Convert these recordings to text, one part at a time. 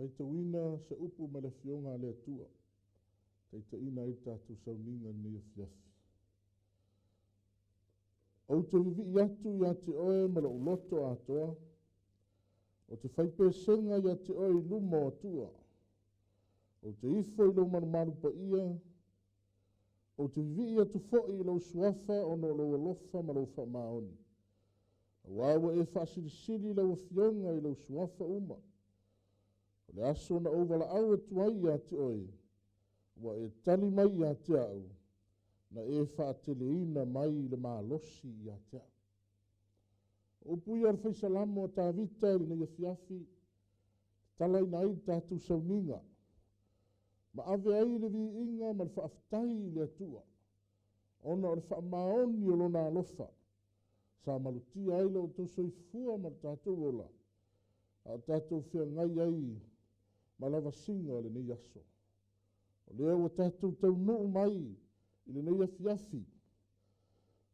Taitauina se upu ma le fionga le atua. Taitaina i tātou sauninga ni fiafi. O te vivi i atu i ate oe ma le uloto atoa. O te whaipesenga i ate oe i luma o atua. O te ifo i lau manumaru pa ia. O te vivi i atu fo'i i lau suafa o no lau alofa ma lau whamaoni. Wawa e whaasirisiri lau fionga i lau suafa uma. O le aso na ovala au atu ai i ate oe. Wa e tali mai i ate au. Na e whaateleina mai le maalosi i ate au. O pui ar whaisalamo o tā vita i le fiafi. Talai na ai tātou sauninga. Ma ave ai le vi inga ma le whaaftai le atua. Ona o le whaamaoni o lona alofa. Sa malutia ai lau tau soifua ma le tātou ola. A tātou whia ngai ai ma lava singa le nei aso. O leo o tātou tau nuu mai i le nei afiafi.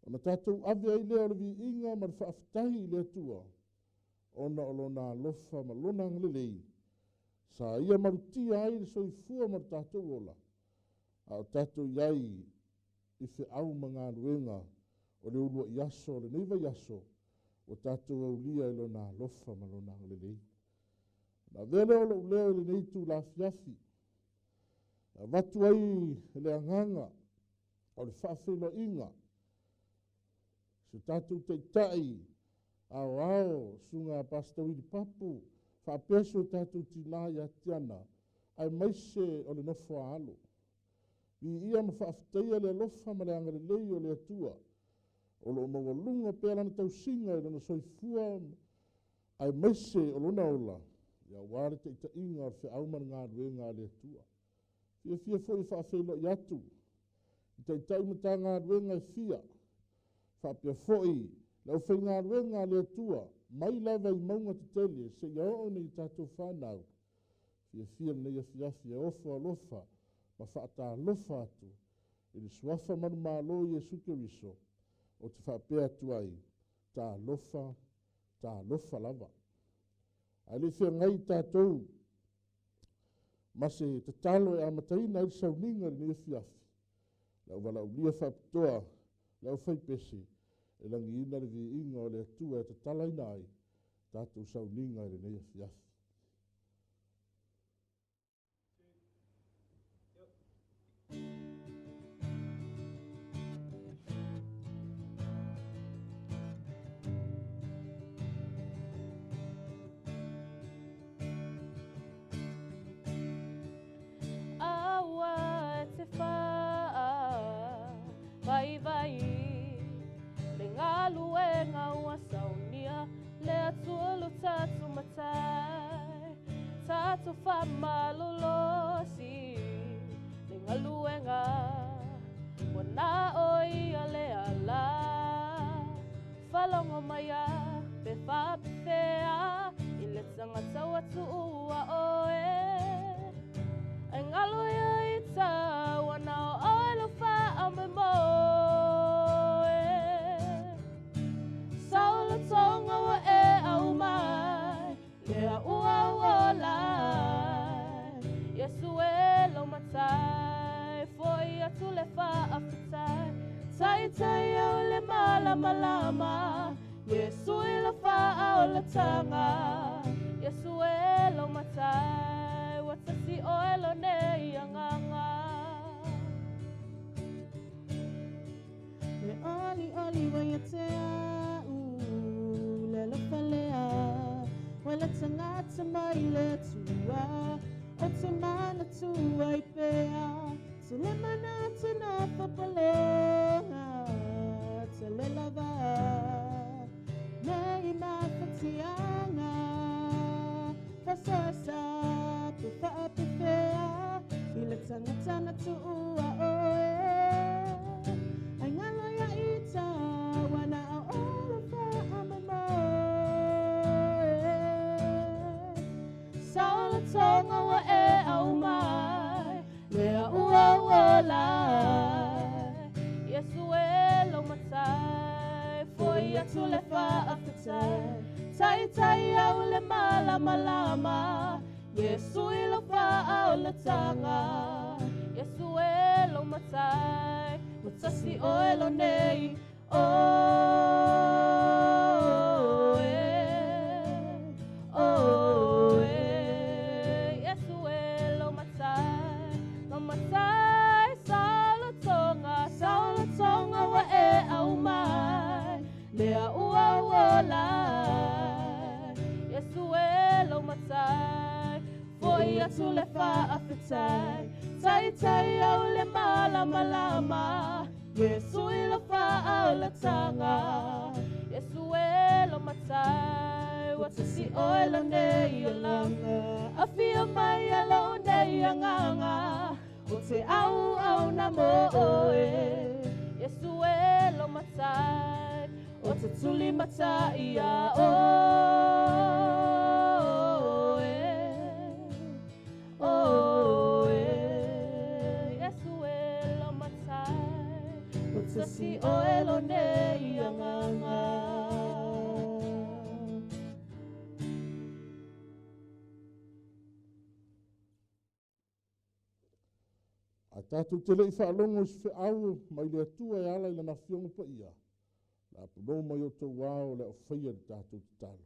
Ona tātou ave ai leo le vi inga ma le whaaftai le atua. Ona o lona alofa ma lona ngalelei. Sa ia marutia ai le soifua ma le tātou ola. A tātou iai i whi au ma ngā ruenga o le ulua i aso, le neiva i aso. O tātou au lia i lona alofa ma lona ngalelei. Na vele o leo le nei tū la fiafi. Na watu ai le anganga o le whaafelo inga. Se tātou teitai ao sunga pastawiri papu. Whapeso tātou tina i atiana. Ai maise o le nofo alo. I ia ma whaafteia le alofa ma le angarelei o le atua. O lo mawalunga pēlana tau singa i lana soifua. Ai maise o lona ola. Ia wāre te ita inga ar whia auman ngā ruenga le atua. Fia foi whaafelo i atu. I te itai mata ngā ruenga i fia. Whaapia foi. Lau whai ngā ruenga le atua. Mai lava i maunga te tele. Se ia o ni tātou whanau. Fia nei a fiafi e ofa alofa. Ma whaata alofa atu. I le suafa manu malo i e sukeriso. O te whaapea atu ai. Tā alofa lava. Ai le whia ngai tātou. Ma se te talo e amataina i sauninga ni e fiafi. Lau wala ulia whapitoa. Lau whaipesi. E langi ina le vi inga o le atua e te talaina ai. Tātou sauninga i ni e fiafi. Vai le ngalu e ngaua saunia le atuolu tatu matai tatu whamalolosi le ngalu e ngā wana oi a le ala whalongo maia pe whapea i le tangata watu ua oe e ngalu e ita wana oi lo wha ame mo tonga wa e au mai lea ua uola Yesu e lo matai foi atu le whaafitai tai tai au le malama Yesu e lo wha o le tanga Yesu e lo matai watasi o e lo nei anganga le ali wa te le falea wala tangata mai le tua o te mana tua I pea te le mana te na whapaloha te le lava nei mawhatianga whasasa te whaapewhea I le tangata na tua oe ai ngalo ia ita wana a ola whaamama Saula tonga wa e au mai lea ua uola Yesu e lo matai foi atu le whaafetai tai tai au le malama Yesu ilo faa o le tanga Yesu elo matai Utasi o elo nei Yesu elo matai Mamatai Saulo tonga wa e au mai Lea ua uola Yesu elo matai Foi atu le faa fitai Tai tai au le malama Yesu ilo faa o le tanga Yesu elo matai Watasi o elo nei o langa Afia mai alo nei anganga O te au na mo oe Yesu elo matai O te tuli matai a Yesu elo matai Utasi o elo nei anganga A tātou te lei whaalongo si whiau mai le atua e ala i lana whiongo pa ia. La puno mai o tau wao le o whaia le tātou te talo.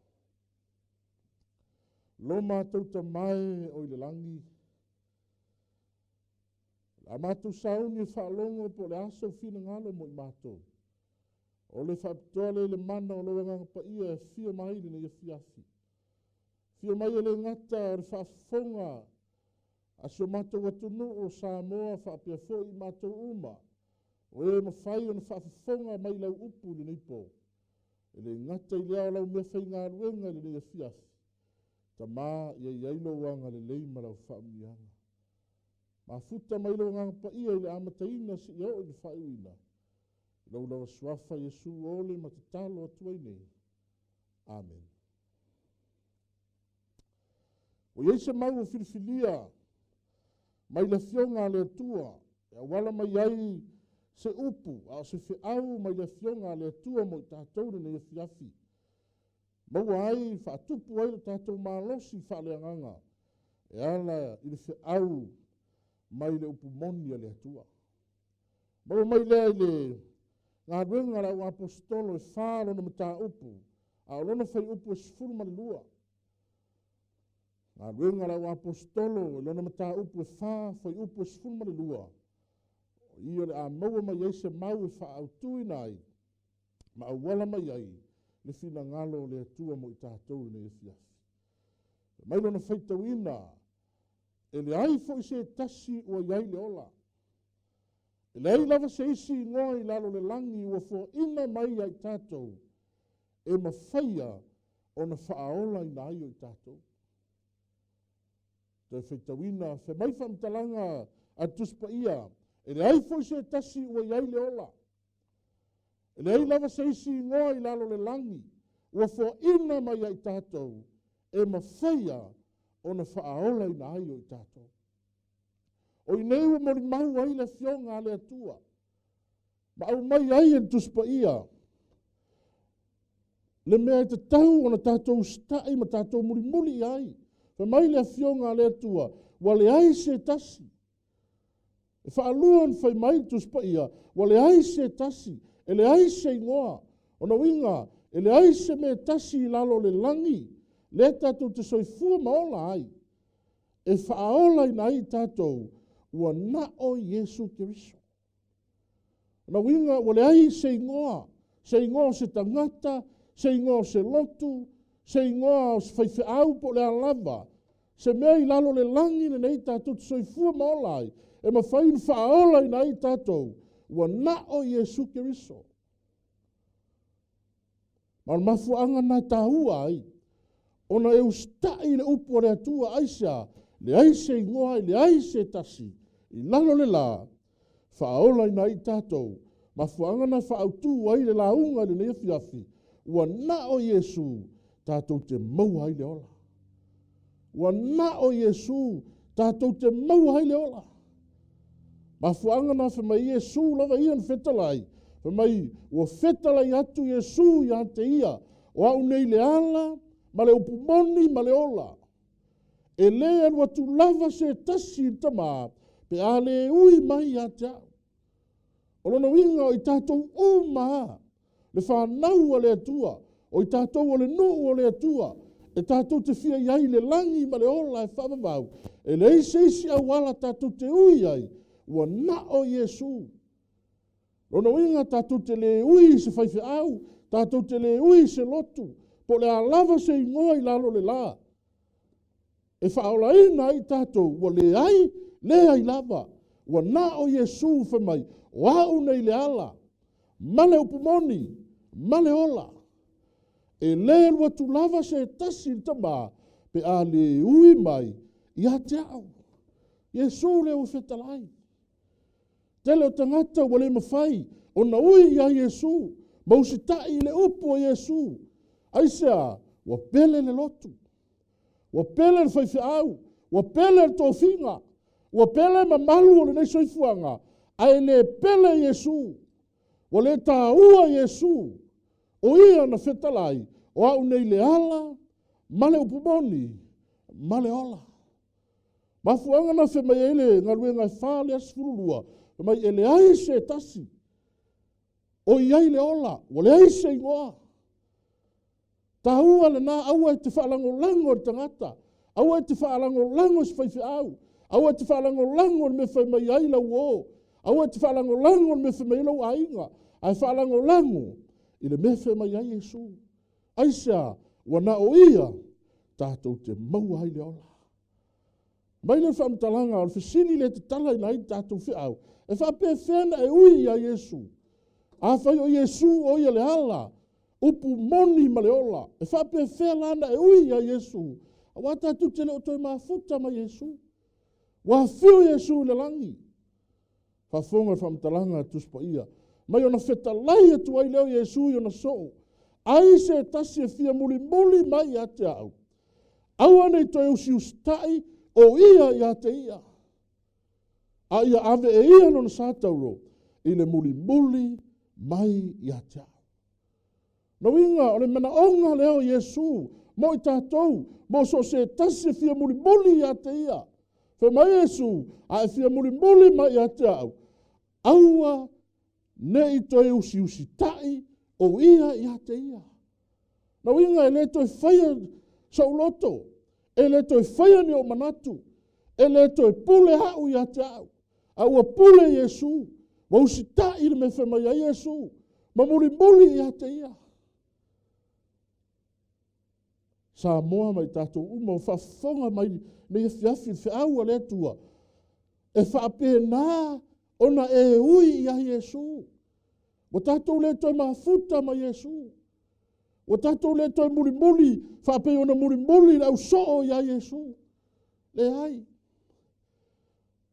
Lo mātou ta mai o i le langi. La mātou sauni e whaalongo po le aso whina ngalo mo i mātou. O le whaapitoa le mana o lo nganga pa ia e whia mai le nei e whiafi. Whia mai le ngata o le whaafonga Aso mātou atunu o Samoa whaapia fo i mātou uma. O e mawhai o na whaafonga mai lau upu le nipo. E le ngata I lea o lau mea whai ngā ruenga le nei a fiaf. Ta mā ia I ailo wanga le leima lau whaamianga. Mā futa mai lau nganga pa ia I le amataina si iau I le whaiuina. Lau lau suafa Yesu ole ma te talo atua I nei. Amen. O Yesu mau o filifilia. Mai la fionga le atua, e wala mai ai se upu, a se whiau mai la fionga le atua mo I tātou ne e fiafi. Mau ai, whaatupu ai le tātou mālosi whaaleanganga, e ala I le whiau mai le upu moni le atua. Mau mai lea I le ngā ruenga rau apostolo e whāro na mata upu, a olona whai upu e sifuru malua. Ngā ruenga rau apostolo, lona mata upu e whā, whai upu e sifuru mare lua. Ia le a maua mai ai se mau e wha au tui nai, ma au wala mai ai, le whina ngalo le atua mo I tātou ne e fiafi. Mai lona whaitauina, e le ai fo I se tasi ua iai le ola. E le ai lava se isi ngoi lalo le langi ua fo ina mai ai tātou, e ma whaia o na whaaola I na ai o I tātou. Te whaitawina, wha mai whamtalanga a tuspa ia, e le ai fo se tasi ua iai le ola. E le ai lava se isi ngoi lalo le langi, ua fo ina mai ai tātou, e ma whaia o na whaaola I na ai o I tātou. O I neu mori mau ai le fionga le atua, ma au mai ai en tuspa ia, le mea te tau o na tātou stai ma tātou muri ai, Fa mai le fionga le atua, wale ai se tasi. E whaaluan whai mai tuspa ia, wale ai se tasi, e le ai se ingoa. O na winga, e le ai se me tasi I lalo le langi, le tātou te soifua maola ai. E whaaola I nai tātou, ua na o Yesu Kiriso. O na winga, wale ai se ingoa se tangata, se ingoa se lotu, se ingoa o se whaiwhiau po le alava, se mea I lalo le langi le nei tātou te soifua maolai, e ma whain whaaola I nei tātou, ua na o Yesu Kiriso. Ma mafuanga na tāua ai, ona e ustai le upo le atua aisa, le aise ingoa, le aise tasi, I lalo le la, whaaola I nei tātou, mafuanga na whaautu ai le launga le nei fiafi, ua na o Yesu, tātou te mau hai le ola. Ua na o Yesu, tātou te mau hai le ola. Ma fuanga na whamai Yesu lava ian whetalai. Whamai ua whetalai atu Yesu I ate ia. O au nei le ala, ma le upumoni, ma le ola. e le anu atu lava se tasi tama, pe a le ui mai a te au. O lona winga o i tātou uma, le whanau o le atua, o i tātou o le nuu o le atua, e tātou te fia iai le langi ma le ola e whamamau, e le isi au wala tātou te ui ai, ua na o Iesu. Lona winga tātou te le ui se whaiwhi au, tātou te le ui se lotu, po le alava se ingoa i lalo le la. E whaola ina i tātou, ua le ai lava, ua na o Iesu whamai, o au nei le ala, male upumoni, male ola. E le lua tu lava se tasi tama, pe a le ui mai, i a te au. Iesu le o whetalai. Tele o tangata wale mawhai, o na ui i a Iesu, mausitai le upo o Iesu. Aisea, wa pele le lotu, wa pele le whaiwhi au, wa pele le tōwhinga, wa pele mamalu o le nei soifuanga, ai le pele Iesu, wa le tā ua Iesu, o ia na whetalai, o au nei le ala, male upumoni, male ola. Mafuanga na whemai ele, ngā rue ngai whāle asfurulua, mai ele ai se tasi, o iai le ola, o le ai se ingoa. Tā ua le nā aua e te whaalango lango o tangata, aua e te whaalango lango se whaiwhi au, aua e te whaalango lango me whaimai ai lau o, aua e te whaalango lango me whaimai lau ainga, ai whaalango lango, i le me whaimai ai Iesu. Aisea, wana o ia, tātou te mau ai le ola. Mai le whamtalanga, o le whisini le te tala i nai tātou whiau, e whape whena e ui a Iesu. A whai o Iesu o ia le ala, upu moni ma le ola, e whape whelana e ui a Iesu. A wā tātou tele o toi mafuta ma Iesu. Wā whiu Iesu le langi. Whawhonga whamtalanga tuspa ia. Mai ona whetalai atu ai leo Iesu i ona soo. Ai se tasi e fia muli mai a te au. Au anei toi usi ustai o ia i a te ia. A ia ave e ia nona sātauro i le muli mai i a te au. Na winga o le mana onga leo Iesu mo i tātou mo so se tasi e fia muli i a te ia. Fe mai Iesu a e fia muli mai i a te au. Aua ne i toi usi tai o ia i a te ia. Na winga e le toi whaia sauloto, e le toi whaia ni o manatu, e le toi pule hau i a te au. A ua pule Iesu, ma usi tai le me whamai a Iesu, ma muli i a te ia. Sa moa mai tātou uma o whawhonga mai ne i whiawhi whiaua le tua, e whape nā ona e ui i a Iesu. O tātou le toi mafuta ma Iesu. O tātou le toi muli, whape ona muli au soo i a Iesu. Le ai.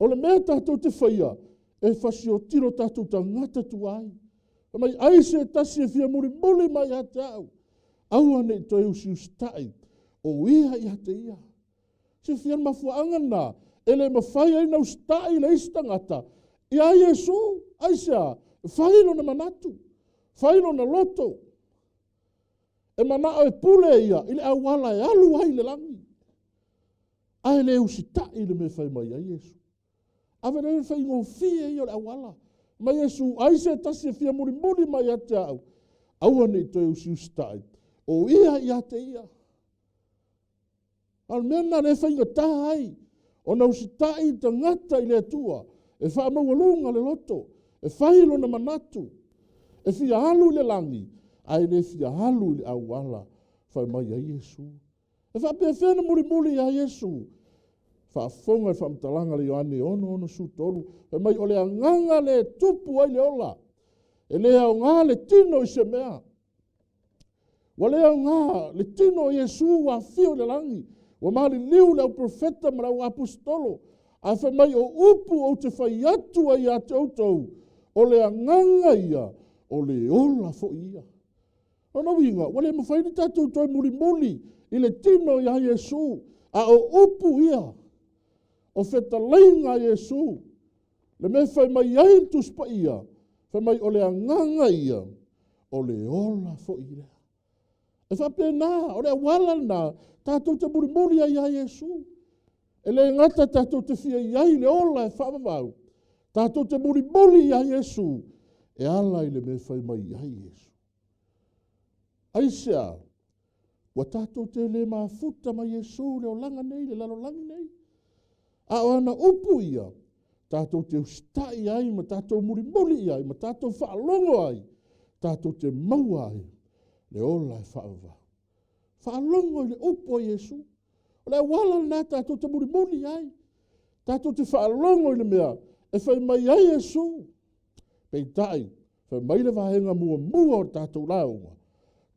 O le mea tātou te whaia, e whasi o tiro tātou ta ngata tu ai. Mai ai se tasi e fia muli mai a te au. Aua ne toi usi tai, o ia i a te ia. Se fia mafuanga nā, ele mawhai ai nau stai le istangata. I a Iesu, aisea, whailo na manatu, whailo na loto. E manao e pule ia, ile awala e alu ai le langi. Ai le usitai le me whai mai a Iesu. Awe le whai ngō fie i o le awala. Ma Iesu, aise tasi e fia muri mai a te au. Aua nei toi usitai. O ia i a te ia. Al mena le whai ngā tahai. O na usitai ta ngata i le atua. E wha mawalunga le loto. E whailo na manatu. E fia halu le langi. Ai le fia halu le awala. Whai mai a Iesu. E wha pia whena muri a Iesu. Whaafonga e whamtalanga le Ioane ono su tolu. E mai o le anganga le tupu ai le ola. E le au ngā le tino i se mea. Wa le au ngā le tino i Iesu wa fio le langi. Wa maali liu le au profeta ma le au apostolo. A wha mai o upu o te whai atu ai a te autou. O le anganga ia. O le ola fo ia. Ono winga, wa le mawhaini tātou toi muli i le tino i a Iesu. A o upu ia. O feta leinga Iesu. Le me whai mai ai tuspa ia. Whai mai o le anganga ia. O le ola fo ia. E whape nā, o le awala nā. Tātou te muri ai a Iesu. E le ngata tātou te fia iai le ola e whaamavau. Tātou te muri ia Iesu. E ala i le me whai mai iai Iesu. Aisea, wa tātou te le mafuta mai Iesu le o langa nei, le lalo langi nei. A o ana upu ia, tātou te ustai ai, ma tātou muri ai, ma tātou whaalongo ai, tātou te maua ai, le ola e whaamavau. Whaalongo i le upu a Iesu. O le wala na tātou te muri ai. Tātou te whaalongo i le mea, e whai mai ai Iesu. Pei tai, whai mai le wahenga mua o tātou launga.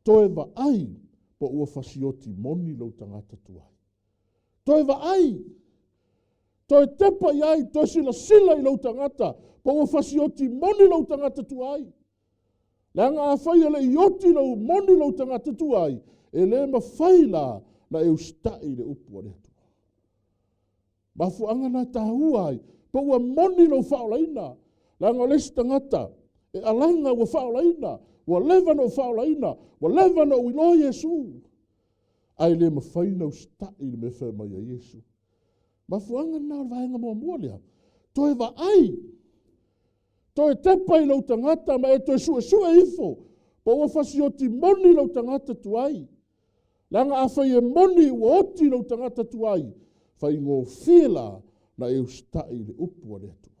Toe wa ai, po ua whasioti moni lau tangata tuai. Toe wa ai, toe tepa iai, toe sila i lau tangata, po ua whasioti moni lau tangata tuai. Le anga a whai ele ioti lau moni lau tangata tuai, e le ma whai la na e ustai le upua le tu. Mafu anga na tahua ai, po ua moni lau whaolaina, le anga lesi tangata, e alanga ua whaolaina, wa levana o whaolaina, wa levana o ilo Iesu. Ai le mawhaina o stai le me whai mai a Iesu. Mafuanga nā vaenga mua lea. Toe wa ai. Toe tepa i lau tangata, ma e toe sua ifo. Po ua whasioti moni lau tangata tuai. Langa a whai e moni ua oti lau tangata tuai. Whai ngō whila na e ustai le upua le tua.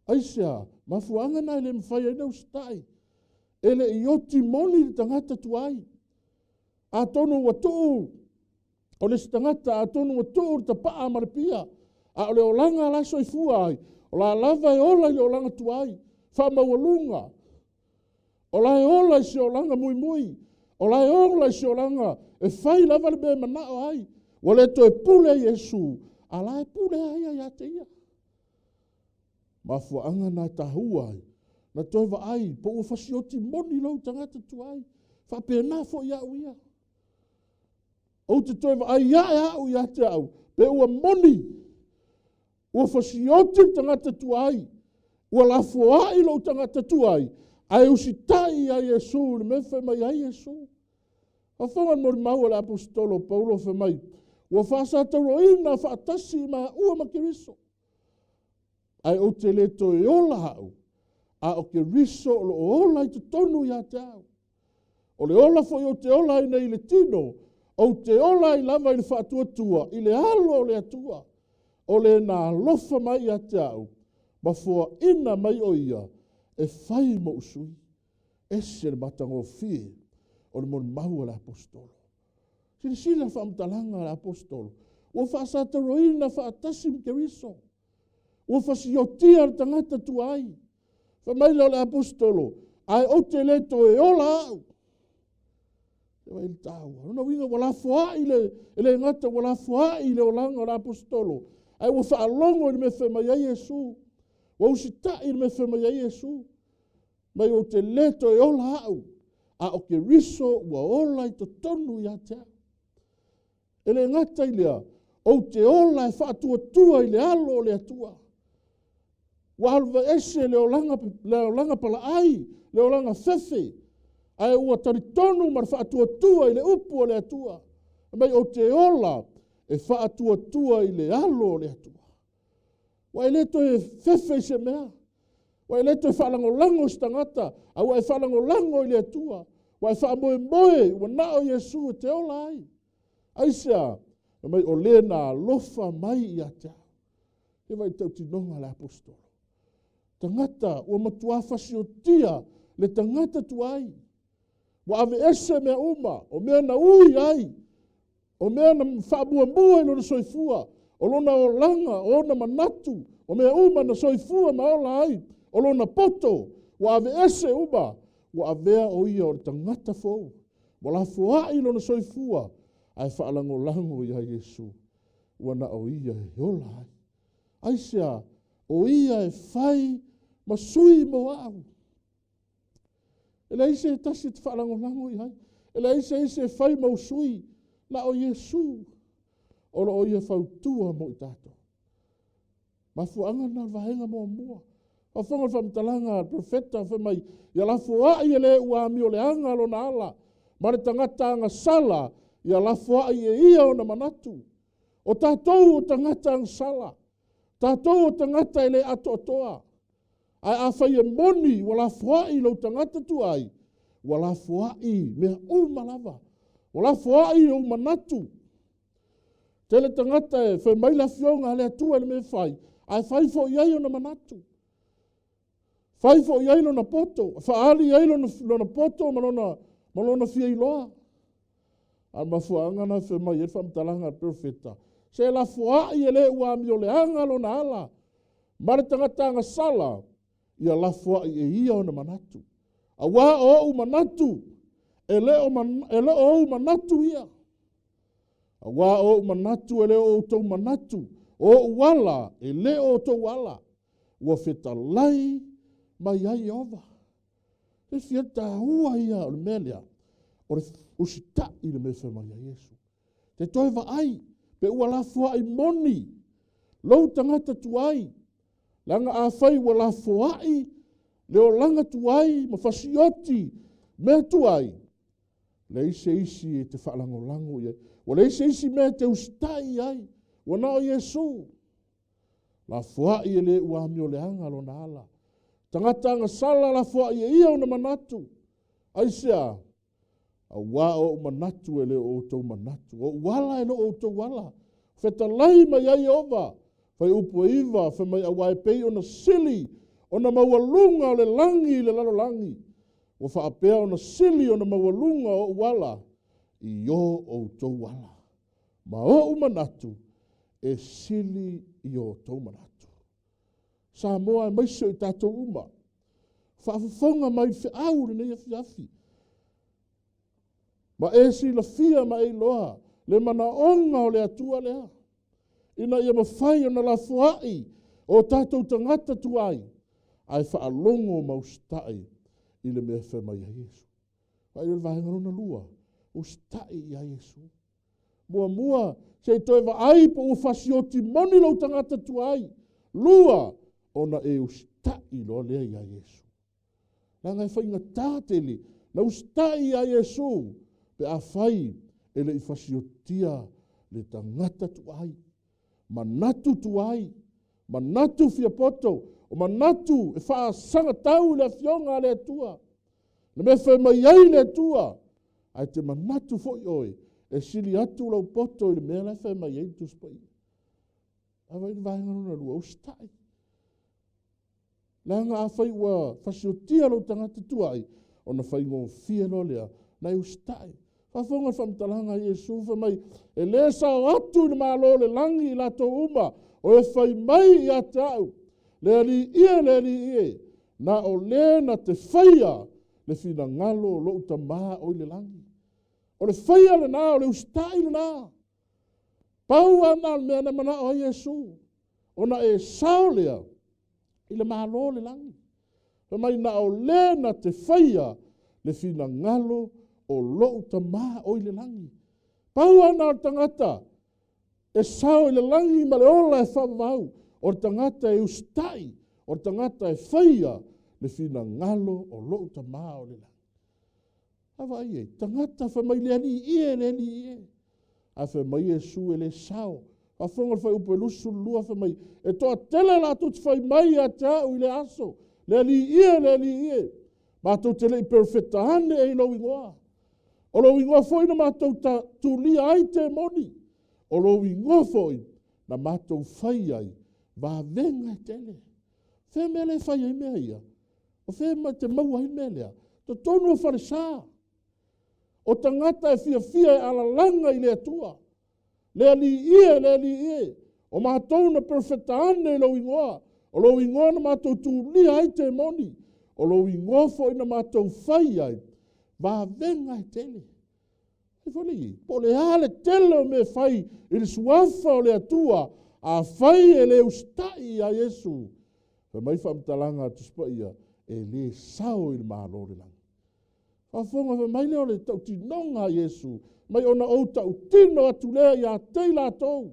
Aisea, mafuanga nā le mwhai e nau stai. Ele i oti moni le tangata tuai. A tonu wa tuu. O le stangata a tonu wa tuu ta paa marapia. A o le olanga la soifua ai. O la lava e ola i le olanga tuai. Whama walunga. O la e ola i se olanga mui. O la e ola i se olanga. E whai lava le be manao ai. Wa le to e pule Iesu. A la e pule ai ai ate ia. Mafua anga na tahua ai. Na toi wa ai. Po ua whasioti moni lau tangata tuai. Whapena fo ia uia. O te toi wa ai ia e au ia te au. Pe ua moni. Ua whasioti tangata tuai. Ua la fua ai lau tangata tuai. Ai usitai ai Iesu. Me whai mai ai Iesu. A whangan mori maua le apostolo Paulo whai mai. Ua whasata roina whaatasi ma ua makiriso. Ai o te le to e ola hau. A o ke riso o lo ola i te tonu ia te au. O le ola fo i o te ola i nei le tino. O te ola i lava i le whaatua tua. I le alo o le atua. O le nā lofa mai ia te au. Ma fua ina mai o ia. E whai mo usui. Ese le matango fie. O le mon maua le apostolo. Sila whaamtalanga le apostolo. Ua whaasata roina whaatasi mkeriso. Ua whasiotia le tangata tuai. Whamaila le apostolo. Ai o te leto e ola au. Te wai le tāua. Runa winga wala fua i le ngata wala fua i le olanga le apostolo. Ai ua whaalongo i me whamai ai Iesu. Ua usita i me whamai ai Iesu. Mai o te leto e ola au. A o ke riso ua ola i to tonu i atea. E le ngata i lea. O te ola e whaatua tua i le alo o le atua. Wa halva ese le olanga pala ai, le olanga fefe. Ai ua taritonu mar whaatua tua i le upu o le atua. Mai o te ola e whaatua tua i le alo o le atua. Wa e leto e fefe se mea. Wa e leto e whaalango lango stangata. A wa e whaalango lango i le atua. Wa e whaamoe wa nao Iesu te ola ai. Aisea, mai o le na lofa mai i atea. E vai tau tinonga le apostolo. Tangata, ua matua whasiotia le tangata tuai. Wa ave ese mea uma, o mea na ui ai. O mea na whaabua i lona soifua. O lona o langa, o lona manatu. O mea uma na soifua ma ola ai. O lona poto, wa ave ese uma. Wa avea o ia o le tangata fou. Wa la fua i lona soifua. Ai whaalango lango ia Iesu. Wa na o ia e ola ai. Aisea, o ia e whai masui mo au. E la ise e tasi te whaalango lango i hai. E la ise e whai mausui na o Iesu. Ora o ia whautua mo i tātou. Mafuanga na vahenga mua. Whafonga whamtalanga, profeta whamai. Ia lafua i ele ua mi o le anga lo na ala. Mare tangata anga sala. Ia lafua i e ia o na manatu. O tātou o tangata ang sala. Tātou o tangata ele ato atoa. Ai a whai e moni wala fuai lau tangata tu ai. Wala fuai mea o malava. Wala fuai o manatu. Tele tangata e whai maila fionga ale atua ele me whai. Ai whai fo iai o na manatu. Whai fo iai lo na poto. Whaali iai lo na poto malona fia iloa. Al mafuanga na whai mai e whamtalanga profeta. Se la fuai ele ua mi o le anga lo na ala. Mare tangata anga sala. Ia la fuai e ia o na manatu. A wā o manatu. Ele o manatu ia. A wā o manatu ele o tau manatu. O wala ele o tau wala. Ua wheta lai mai ai ova. E whiata hua ia o le melea. O le usita i le mefe mai a Yesu. Te toiva ai. Pe ua la fuai moni. Lou tangata tuai. Langa a whai ua la fuai. Leo langa tuai. Ma fasioti. Mea tuai. Le isi e te whaalango ia. Wa le isi mea te ustai ai. Wa nao Yesu. La fuai e le ua mi o le anga lo na ala. Tangata anga sala la fuai e ia o na manatu. Aisea. A wā o manatu e le o tau manatu. O wala e no o tau wala. Wheta lai mai ai ova. Whai upo iwa. Whai mai awai pei o na sili. O na mawalunga o le langi le lalo langi. O whaapea o na sili o na mawalunga o wala. I o o tau wala. Ma o manatu e sili i o tau manatu. Sa moa e maisio i tātou uma. Whaafafonga mai whiau le nei a fiafi. Ma e si la fia ma e loa, le mana onga o le atua lea. Ina ia mawhai o na la fuai, o tātou tangata tuai, ai whaalongo maustai i le mea whamai a Yesu. Ai le vahengarona lua, ustai i a Yesu. Mua, se toeva ai po ufasioti moni lau tangata tuai, lua, ona e ustai loa lea i a Yesu. Nanga e whainga tāteli, na ustai i a Yesu, pe a whai e le i fasiotia le tangata tuai. Manatu tuai. Manatu fia poto. O manatu e wha sanga tau le fionga le atua. Le me whai mai ai le atua. Ai te manatu foi oi. E sili atu lau poto i le mea le whai mai ai tu spai. Awa i le vahenga nuna lua ustai. Langa a whai ua fasiotia lau tangata tuai. O na whai ngō fia no lea. Nai ustai. Whafonga whamtalanga Yesu whamai. E le sao atu ni malo le langi i lato uma. O e whai mai i atau. Le ali ie. Na o le na te whaia. Le whina ngalo o lou ta maa o le langi. O le whaia le na o le ustai le na. Pau ana mea na mana o Yesu. O na e sao lea. I le malo le langi. Whamai na o le na te whaia. Le whina ngalo o lou ta maa o le langi. Pau ana o tangata. E sao i le langi ma le ola e whamau. O tangata e ustai. O tangata e whaia. Le whina ngalo o lou ta maa o le langi. Awa ie. Tangata whamai le ani ie. A whamai e su e le sao. A whonga whai upo e lusu lua whamai. E toa tele la tuti whai mai a tau i le aso. Le ani ie. Mātou tele i perfecta hane e ilo ingoa. O lo ingoa foi na mātou tu lia ai te moni. O lo ingoa foi na mātou whai ai. Vā venga tele. Whea mele whai ai mea ia. O whea te maua ai mele. To tonu o whare sā. O tangata e fia e ala langa i le atua. Le ali ie. O mātou na perfecta ane i lo ingoa. O lo ingoa na mātou tu lia ai te moni. O lo ingoa foi na mātou whai ai. Vā venga e tele. E whali, po le ale tele o me whai i le suafa o le atua a whai e le ustai a Yesu. Wha mai whamtalanga atu spaia e le sao i le mahalo le langa. Whafonga wha mai leo le tau tinonga a Yesu. Mai ona o tau tino atu lea i a teila atou.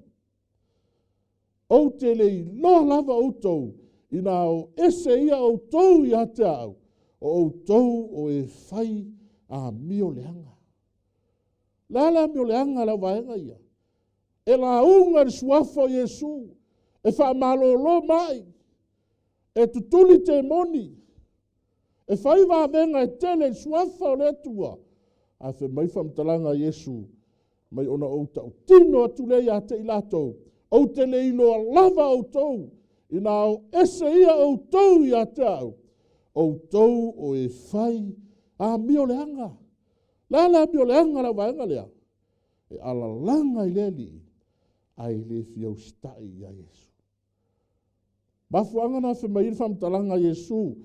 O te le i loa lava o tau i nā o ese ia o tau i a te au. O tau o e whai a mio leanga. Lala mio leanga la vaenga ia. e la unga le suafo Yesu, e wha malolo mai, e tutuli te moni, e whai wa venga e tele suafo le tua, a whi mai whamtalanga Yesu, mai ona o tau tino atu le ia te ilatou, o te le ilo lava o tou, ina o ese ia o tou ia te au, o tou o e whai, a mio leanga, la mio leanga la vaenga lea, e ala langa i leli, ai le fiau stai ia Yesu. Mafuanga na whi mai whamtalanga Yesu,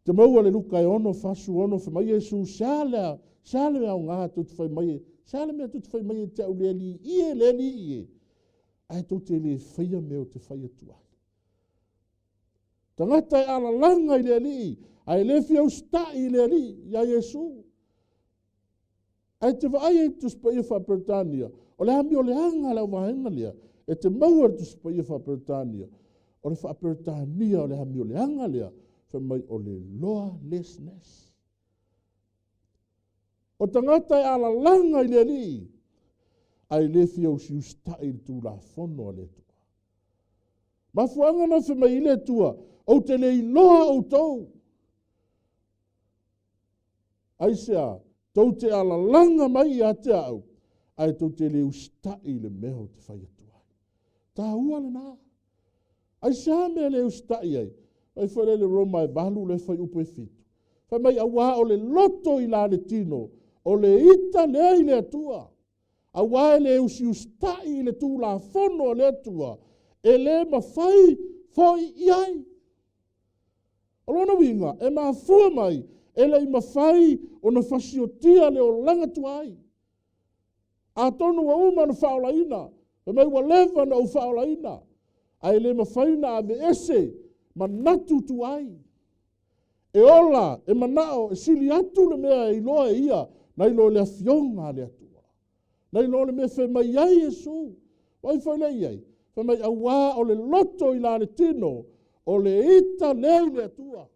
te maua le luka e ono, fasu ono, whi mai Yesu, sale au ngā tutu whai mai, sale mea tutu whai mai e te au leli ie, ai tau te le whaia meo te whaia tua. Tangata e ala langa i leli, ai le fiau stai i leli, ia Yesu. Ai te vai e tu spa ia whaperetania, o le hami o le anga lau wahenga lea, e te maua tu spa ia whaperetania, o le whaperetania o le hami o le anga lea, whamai o le lawlessness. O tangata e ala langa i leli, ai le fiau siu stai tu la fono le tua. Mafuanga na whamai i le tua, o te le iloa o tau. Ai sea, tau te ala langa mai a te au, ai tau te le ustai le meho te whai atua. Tā ua le nā. Ai sea mea le ustai ai, ai whare le roma e valu le whai upo e fitu. Whai mai awa o le loto i la le tino, o le ita le i le atua. Awa e le usi ustai i le tū la fono le atua, e le mawhai foi iai. O lona winga, e maa fua mai, e le mawhai o na fasiotia le o langa tuai. A tonu wa uma na whaolaina, e mai wa lewa na o whaolaina. Ai le mawhai na ave ese, ma natu tuai. E ola, e manao, e sili atu le mea i loa e ia, na i loa le afionga le atua. Na i loa le mea whe mai ai Yesu. Wai whai le iai, whe mai awa o le loto i la le tino, o le ita le atua.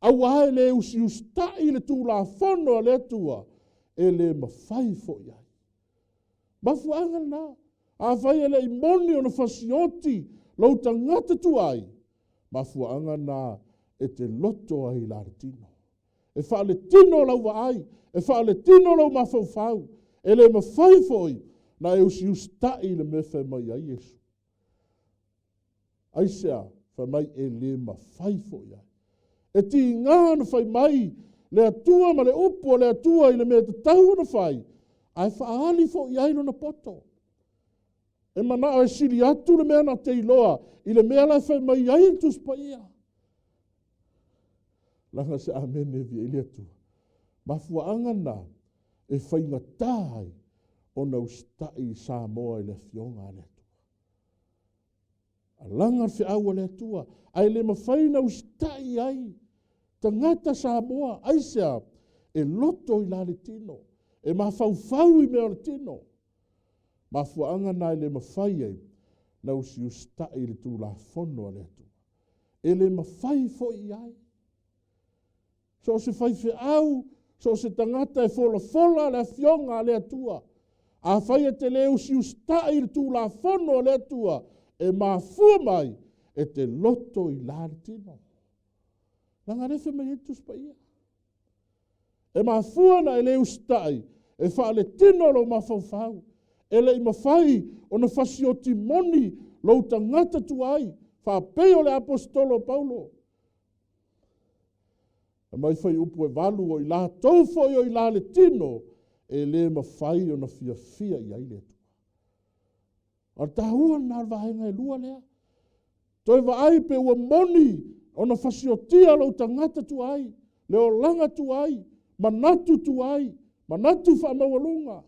Awa e le usi ustai le tū la fono le atua, e le mawhai fo iai. Mafu anga na, a whai e le imoni o na fasioti, lau tangata tuai, mafu anga na e te loto ai la tino. E wha le tino lau wa ai, e wha le tino lau mawhau, e le mawhai foi, na e usi ustai le mewhai mai ai Yesu. Aisea, wha mai e le mawhai foi ai. E ti ngā na whai mai, le atua ma le upo le atua i le mea te tau na whai, ai whaali fo i ailo na poto. E mana o e siri atu le mea na te iloa, i le mea lai whai mai ai tu spa ia. Langa se amene vi ili atu. Mafua angana e whai ngatai o na ustai sa moa i le fionga le atua. A langa whi aua le atua, ai le mawhai na ustai ai. Tangata sa moa, aisea, e loto i la le tino. E mawhau i mea le tino. Mafua angana i le mawhai ai, na usi ustai le tū la fono le atua. E le mawhai fo i ai. So se whai whi au, so se tangata e fola le fionga le atua. A whai e te le usi ustai le tū la fono le atua, e mafua mai, e te loto i la le tino. Nanga refe mai etu spa ia. E mafua na e le ustai, e wha le tino lo mawhau. E le i mawhai o na fasioti moni lo tangata tuai, wha peo le apostolo Paulo. E mai whai upu e walu o i la taufo o i la le tino, e le mawhai o na fia i aile tu. O tahua na vahenga e lua lea. Toi wa ai pe ua moni, o na fasiotia lo tangata tuai, leo langa tuai, manatu tuai, manatu whamawalunga,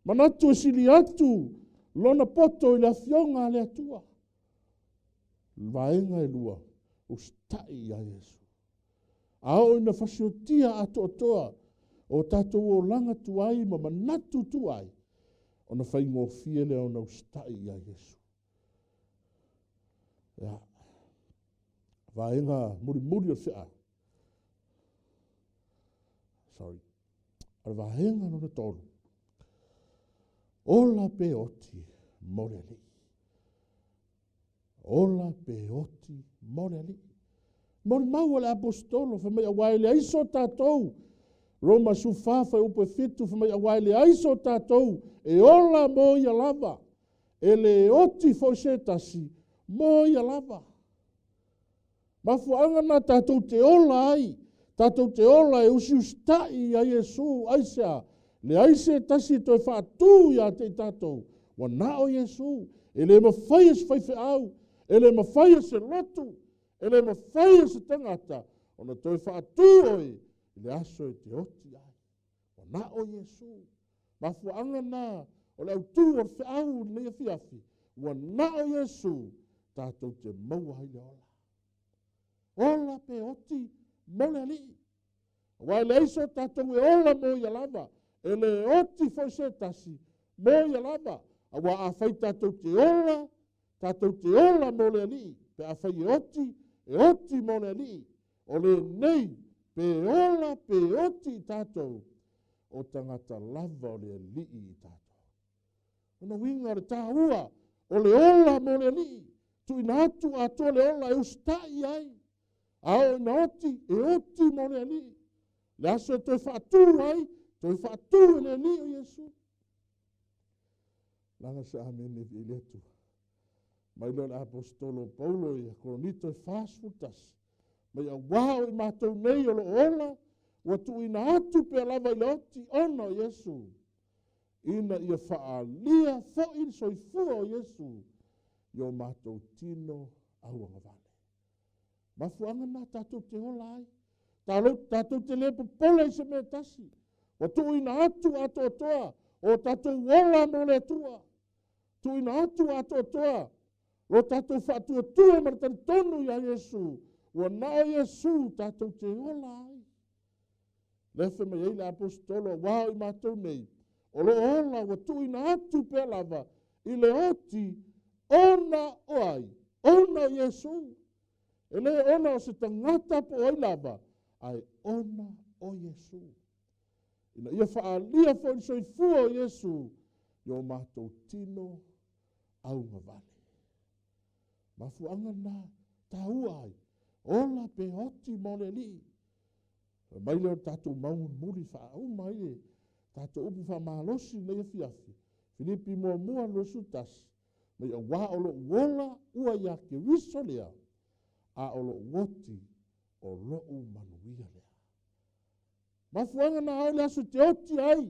manatu e sili atu, lona poto i la fionga le atua. Vaenga e lua, ustai a Yesu. Ao ina fasiotia atoa, o tatou o langa tuai, ma manatu tuai, o na whaingo fie leo na ustai a Yesu. Ja. Vaenga muri o sea. Sorry. Ar vaenga no na tolu. Ola pe oti mole ali. Ola pe oti mole ali. Mole mau le apostolo fa mai awai le aiso tatou. Roma su fafa upe fitu fa mai awai le aiso tatou. E ola mo ia lava. E le oti fo se tasi mo ia lava. Mafuanga na tatou te ola ai. Tatou te ola e usi ustai a Yesu aisa. Le aise tasi toi whaatu ia te tatou. Wa nao Yesu. E le mawhai se whaife au. E le mawhai se lotu. E le mawhai se tangata. Ona toi whaatu oi. Le aso e te oti ai. Wa nao Yesu. Mafuanga na. O le au tu o le au le fiafi. Wa nao Yesu. Tatou te maua hai le ola. Ola pe oti mole ali. Wai le iso tatou e ola mo ia lava. E le oti fo se tasi mo ia lava. Awa a fai tatou te ola mole ali. Pe a fai e oti mole ali. O le nei pe ola pe oti tatou. O tangata lava o le li i tatou. Ona winga le tahua. O le ola mole ali. Tu ina atu ato le ola e ustai ai. Ao na oti, e oti mone ali. Le aso toi whaatu ai, toi whaatu ene ni o Yesu. Langa se amene vi letu. Mai lo le apostolo Paulo i a koronito e whaasfutas. Mai a wao i mātou nei o lo ola, wa tu ina atu pe lava i le oti ono Yesu. Ina ia whaalia fo in soifua o Yesu. Io mātou tino au angavale. Mafuanga na tatou te ola ai. Tatou te lepo pola i se me tasi. O tu ina atu ato toa. O tatou ola mo le tua. Tu ina atu ato toa. O tatou whaatua tua maratan tonu ya Yesu. O nao Yesu tatou te ola ai. Lefe me eile apostolo. Wao i mātou nei. O lo ola o tu ina atu pe lava. I le oti ona oai. Ona Yesu. Ele ona o se tangata po oi lava, ai ona o Yesu. Ina ia whaalia fo soifua o Yesu, yo mātou tino au ngavale. Mafuanga na taua ai, ola pe hoti mole li. Mai leo tātou maungun muri whaau mai e, tātou upu wha mahalosi na ia fiafi. Filipi mua lo sutas, mai a wā olo wola ua ia ke riso lea. A olo woti o ro'u manuia lea. Mafuanga na au lea su te oti ai.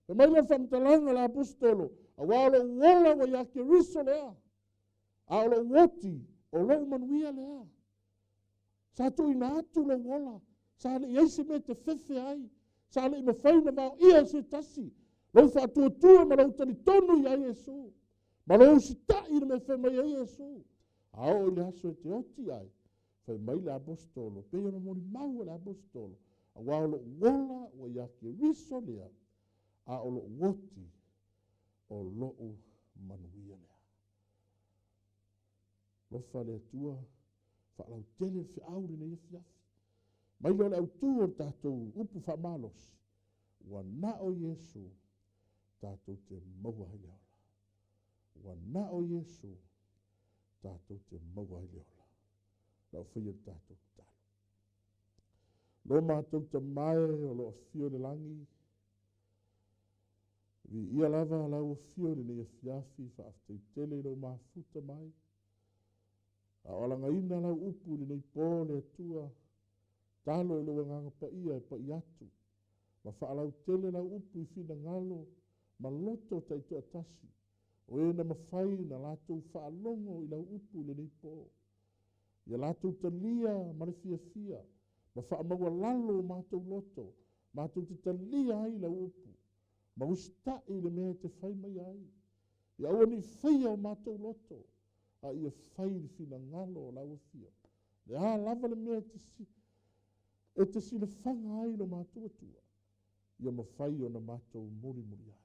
E mai lea whamtalanga la apostolo. A wa olo wola wa ia ke riso lea. A olo woti o ro'u manuia lea. Sa tu ina atu lo wola. Sa le eisi me te fefe ai. Sa le ima whaina vau ia se tasi. Lau whaatua tua ma lau tani tonu ia Yesu. Ma lau si tai me whema ia Yesu. A o le aso e te oti ai. Fai mai le apostolo, pe ona mori mau le apostolo. A wa olo wola wa ia ke riso lea. A olo woti o lo'u manuia lea. Lofa le tua, fa lau tele fi aure le fiafi. Mai le au tu o tatou upu fa malos. Wa na o Yesu, tatou te maua hai leola. Wa na o Yesu, tatou te maua hai leola. Lau whaia tātou tālo. Lo mātou ta mai o lo fio le langi. Vi ia lava lau o fio le nea fiafi wha aftai tele lo mafuta mai. A olanga ina lau upu le nei pō le atua. Talo e lo nganga pa ia e pa i atu. Ma wha lau tele lau upu i fina ngalo. Ma loto taito atasi. O e na mawhai na latou wha alongo i lau upu le nei pō. Ia lātou talia mare fia. Ma wha maua lalo mātou loto. Mātou te talia ai la upu. Ma ustai le mea te whai mai ai. Ia aua ni whaia o mātou loto. A ia whai le fina ngalo o lau fia. Le a lava le mea te si. E te si le whanga ai lo mātou atua. Ia ma whai o na mātou muri ai.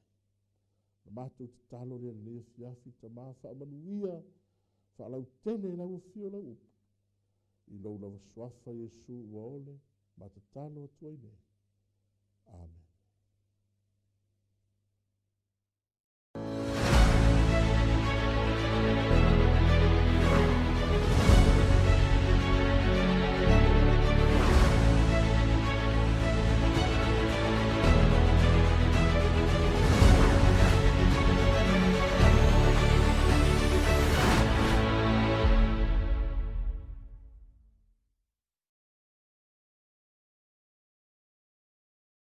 Na mātou te talo le lea fiafi ta maa wha manuia. Wha lau tene lau fia lau upu. I lau lava swafa Yesu wa ole, ma te talo atuai nei. Amen.